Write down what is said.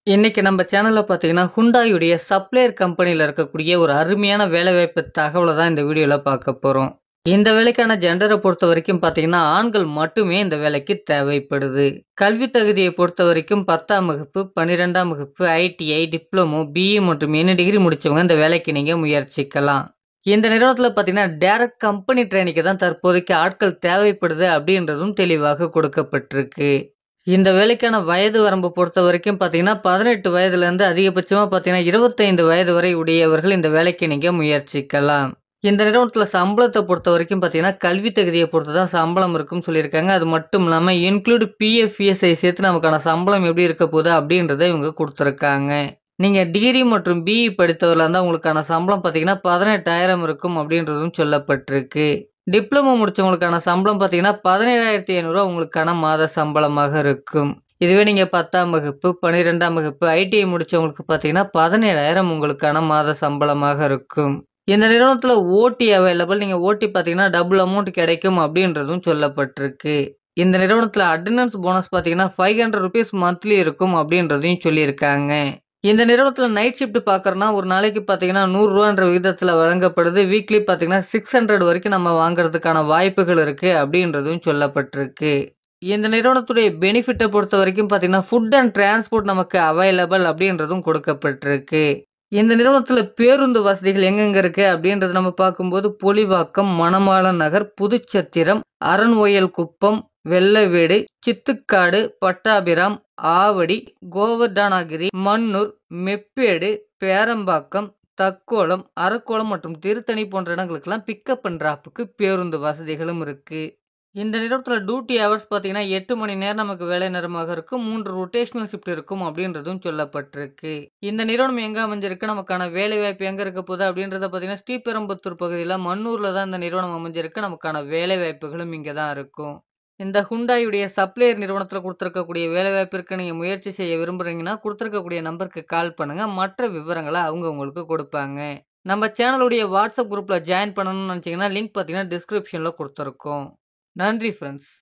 இன்னைக்கு நம்ம சேனல்ல பார்த்தீங்கன்னா, ஹுண்டாயுடைய சப்ளையர் கம்பெனில இருக்கக்கூடிய ஒரு அருமையான வேலைவாய்ப்பு தகவல தான் இந்த வீடியோல பார்க்க போறோம். இந்த வேலைக்கான ஜெண்டர பொறுத்தவரைக்கும் பார்த்தீங்கன்னா, ஆண்கள் மட்டுமே இந்த வேலைக்கு தேவைப்படுது. கல்வி தகுதியை பொறுத்தவரைக்கும் 10ஆம் வகுப்பு, 12ஆம் வகுப்பு, ஐடிஐ, டிப்ளமோ, பிஇ மற்றும் எனி டிகிரி முடிச்சவங்க இந்த வேலைக்கு நீங்க முயற்சிக்கலாம். இந்த நிறுவனத்தில பார்த்தீங்கன்னா, டைரக்ட் கம்பெனி ட்ரெய்னிக்கு தான் தற்போதைக்கு ஆட்கள் தேவைப்படுது அப்படின்றதும் தெளிவாக கொடுக்கப்பட்டிருக்கு. இந்த வேலைக்கான வயது வரம்பு பொறுத்தவரைக்கும் பார்த்தீங்கன்னா, 18 வயதிலேருந்து அதிகபட்சமா பார்த்தீங்கன்னா, 25 வயது வரை உடையவர்கள் இந்த வேலைக்கு நீங்க முயற்சிக்கலாம். இந்த நிறுவனத்தில சம்பளத்த பொறுத்தவரைக்கும் பார்த்தீங்கன்னா, கல்வி தகுதிய பொறுத்து தான் சம்பளம் இருக்குன்னு சொல்லியிருக்காங்க. அது மட்டும் இல்லாம இன்க்ளூட் பிஎஃப், இஎஸ்ஐ சேர்த்து நமக்கான சம்பளம் எப்படி இருக்க போகுது அப்படின்றத இவங்க குடுத்துருக்காங்க. நீங்க டிகிரி மற்றும் பிஇ படித்தவர்களா இருந்தா உங்களுக்கான சம்பளம் பார்த்தீங்கன்னா, 18,000 இருக்கும் அப்படின்றதும் சொல்லப்பட்டிருக்கு. டிப்ளமோ முடிச்சவங்களுக்கான சம்பளம் பார்த்தீங்கன்னா, 17,500 உங்களுக்கான மாத சம்பளமாக இருக்கும். இதுவே நீங்க 10ஆம் வகுப்பு, 12ஆம் வகுப்பு, ஐடிஐ முடிச்சவங்களுக்கு பார்த்தீங்கன்னா, 17,000 உங்களுக்கான மாத சம்பளமாக இருக்கும். இந்த நிறுவனத்தில ஓடி அவைலபிள். நீங்க ஓடி பார்த்தீங்கன்னா, டபுள் அமௌண்ட் கிடைக்கும் அப்படின்றதும் சொல்லப்பட்டிருக்கு. இந்த நிறுவனத்தில அட்டெண்டன்ஸ் போனஸ் பார்த்தீங்கன்னா, ₹500 மந்த்லி இருக்கும் அப்படின்றதையும் சொல்லியிருக்காங்க. இந்த நிறுவனத்தில நைட் ஷிஃப்ட் பார்க்குறோம்னா, ஒரு நாளைக்கு பார்த்தீங்கன்னா, ₹100 விகிதத்தில வழங்கப்படுது. வீக்லி பார்த்தீங்கன்னா, 600 வரைக்கும் நம்ம வாங்குறதுக்கான வாய்ப்புகள் இருக்கு அப்படின்றதும் சொல்லப்பட்டிருக்கு. இந்த நிறுவனத்துடைய பெனிஃபிட்ட பொறுத்தவரைக்கும் பார்த்தீங்கன்னா, ஃபுட் அண்ட் டிரான்ஸ்போர்ட் நமக்கு அவைலபிள் அப்படின்றதும் கொடுக்கப்பட்டிருக்கு. இந்த நிறுவனத்தில பேருந்து வசதிகள் எங்கெங்க இருக்கு அப்படின்றத நம்ம பார்க்கும்போது, பொலிவாக்கம், மணமாளன் நகர், புதுச்சத்திரம், அரண்ஒயல்குப்பம், வெள்ளவேடு, சித்துக்காடு, பட்டாபிராம், ஆவடி, கோவர்தனகிரி, மன்னூர், மெப்பேடு, பேரம்பாக்கம், தக்கோலம், அரக்கோணம் மற்றும் திருத்தணி போன்ற இடங்களுக்கெல்லாம் பிக்கப் அண்ட் டிராப்புக்கு பேருந்து வசதிகளும் இருக்கு. இந்த நிறுவனத்தில டியூட்டி ஹவர்ஸ் பார்த்தீங்கன்னா, 8 மணி நேரம் நமக்கு வேலை நேரமாக இருக்கும். 3 ரொட்டேஷனல் ஷிஃப்ட் இருக்கும் அப்படின்றதும் சொல்லப்பட்டிருக்கு. இந்த நிறுவனம் எங்க அமைஞ்சிருக்கு, நமக்கான வேலைவாய்ப்பு எங்க இருக்க போகுது அப்படின்றத பார்த்தீங்கன்னா, ஸ்ரீபெரும்புத்தூர் பகுதியில மன்னூர்ல தான் இந்த நிறுவனம் அமைஞ்சிருக்கு. நமக்கான வேலைவாய்ப்புகளும் இங்க தான் இருக்கும். இந்த ஹுண்டாயுடைய சப்ளையர் நிறுவனத்தில குடுத்திருக்கக்கூடிய வேலைவாய்ப்பிற்கு நீங்க முயற்சி செய்ய விரும்புறீங்கன்னா, குடுத்திருக்கக்கூடிய நம்பருக்கு கால் பண்ணுங்க. மற்ற விவரங்கள அவங்க உங்களுக்கு கொடுப்பாங்க. நம்ம சேனலுடைய வாட்ஸ்அப் குரூப்ல ஜாயின் பண்ணணும்னு நினைச்சீங்கன்னா, லிங்க் பார்த்தீங்கன்னா டிஸ்கிரிப்ஷன்ல குடுத்துருக்கோம். நன்றி ஃபிரெண்ட்ஸ்.